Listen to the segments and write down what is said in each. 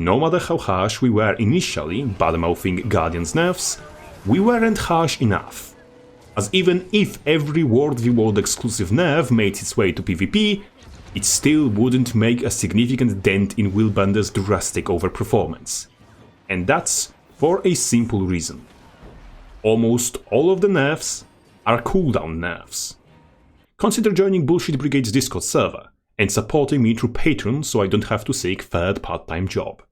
no matter how harsh we were initially badmouthing Guardian's nerfs, we weren't harsh enough. As even if every World v World exclusive nerf made its way to PvP, it still wouldn't make a significant dent in Willbender's drastic overperformance. And that's for a simple reason. Almost all of the nerfs are cooldown nerfs. Consider joining Bullshit Brigade's Discord server and supporting me through Patreon so I don't have to seek third part-time job.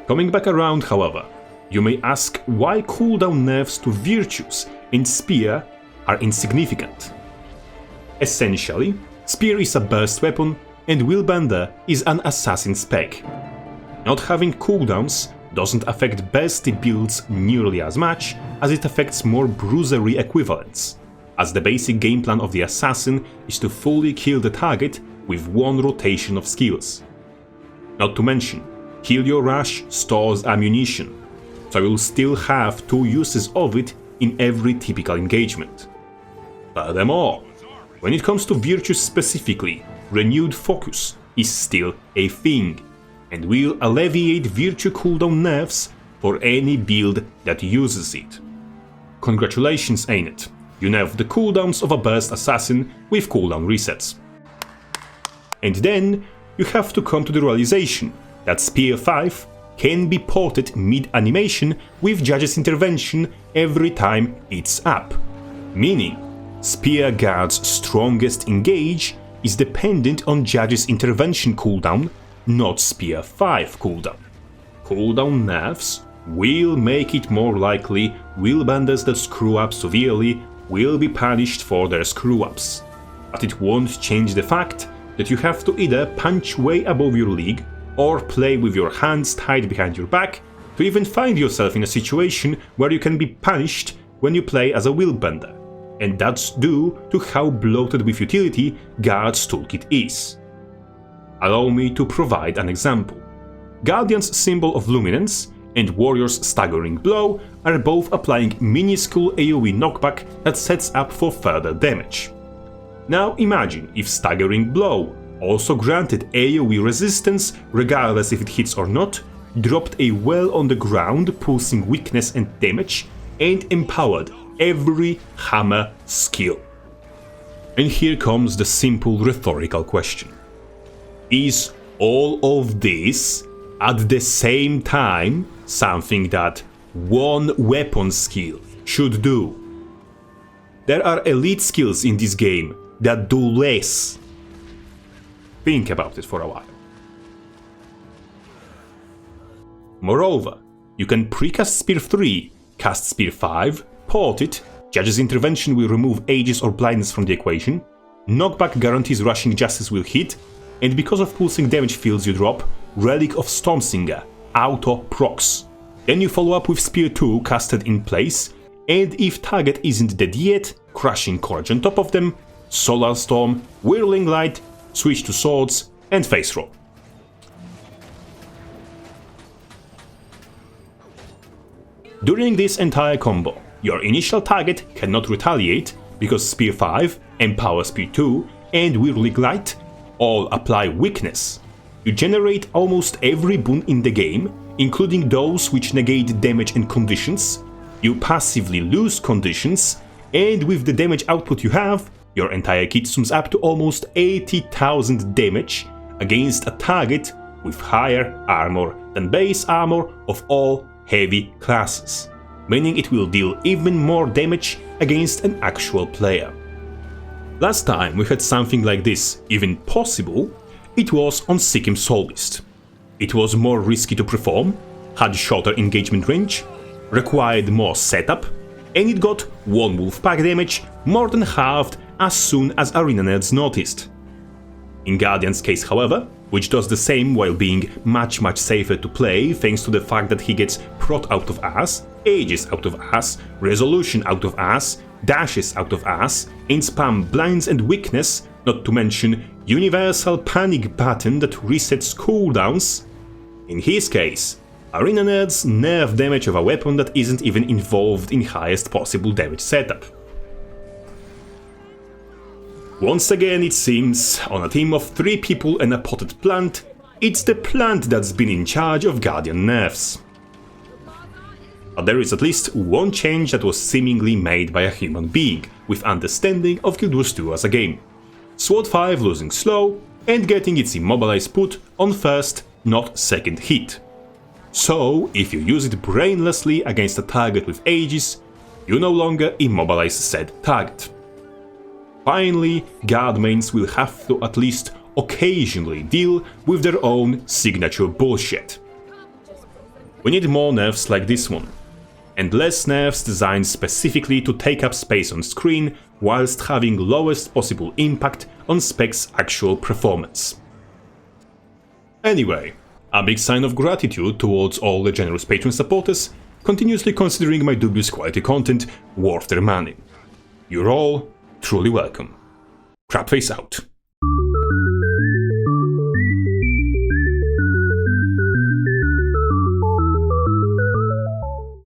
Coming back around, however, you may ask why cooldown nerfs to Virtues and Spear are insignificant. Essentially, Spear is a burst weapon and Willbender is an assassin spec. Not having cooldowns doesn't affect bursty builds nearly as much as it affects more bruisery equivalents, as the basic game plan of the assassin is to fully kill the target with one rotation of skills. Not to mention, Kill Your Rush stores ammunition, so you'll still have 2 uses of it in every typical engagement. Furthermore, when it comes to Virtues specifically, Renewed Focus is still a thing, and will alleviate Virtue cooldown nerfs for any build that uses it. Congratulations, ain't it? You nerf the cooldowns of a burst assassin with cooldown resets. And then you have to come to the realization that Spear 5 can be ported mid-animation with Judge's intervention every time it's up, meaning Spear Guard's strongest engage is dependent on Judge's intervention cooldown, not Spear 5 cooldown. Cooldown nerfs will make it more likely Willbenders that screw up severely will be punished for their screw-ups, but it won't change the fact that you have to either punch way above your league or play with your hands tied behind your back to even find yourself in a situation where you can be punished when you play as a Willbender, and that's due to how bloated with utility Guard's toolkit is. Allow me to provide an example. Guardian's Symbol of Luminance and Warrior's Staggering Blow are both applying minuscule AoE knockback that sets up for further damage. Now imagine if Staggering Blow also granted AoE resistance regardless if it hits or not, dropped a well on the ground pulsing weakness and damage, and empowered every hammer skill. And here comes the simple rhetorical question. Is all of this at the same time something that one weapon skill should do? There are elite skills in this game that do less. Think about it for a while. Moreover, you can precast Spear 3, cast Spear 5, port it, Judge's intervention will remove Aegis or blindness from the equation, knockback guarantees rushing justice will hit, and because of pulsing damage fields you drop, Relic of Stormsinger, auto procs. Then you follow up with Spear 2 casted in place, and if target isn't dead yet, Crushing Courage on top of them, Solar Storm, Whirling Light, switch to swords, and face roll. During this entire combo, your initial target cannot retaliate because Spear 5, Empower Spear 2, and Whirling Light all apply weakness. You generate almost every boon in the game, including those which negate damage and conditions, you passively lose conditions, and with the damage output you have, your entire kit sums up to almost 80,000 damage against a target with higher armor than base armor of all heavy classes, meaning it will deal even more damage against an actual player. Last time we had something like this even possible, it was on Sikkim Soulbeast. It was more risky to perform, had shorter engagement range, required more setup, and it got 1 wolfpack damage more than halved as soon as Arena Nerds noticed. In Guardian's case, however, which does the same while being much safer to play thanks to the fact that he gets Prot out of ass, Aegis out of ass, Resolution out of ass, Dashes out of ass, and spam blinds and weakness, not to mention Universal Panic button that resets cooldowns. In his case, Arena Nerds nerf damage of a weapon that isn't even involved in highest possible damage setup. Once again, it seems, on a team of 3 people and a potted plant, it's the plant that's been in charge of Guardian nerfs. But there is at least one change that was seemingly made by a human being, with understanding of Guild Wars 2 as a game. SWOT 5 losing slow and getting its immobilize put on first, not second hit. So, if you use it brainlessly against a target with Aegis, you no longer immobilize said target. Finally, guard mains will have to at least occasionally deal with their own signature bullshit. We need more nerfs like this one, and less nerfs designed specifically to take up space on screen whilst having lowest possible impact on spec's actual performance. Anyway, a big sign of gratitude towards all the generous Patreon supporters continuously considering my dubious quality content worth their money. You're all truly welcome. Crapface out.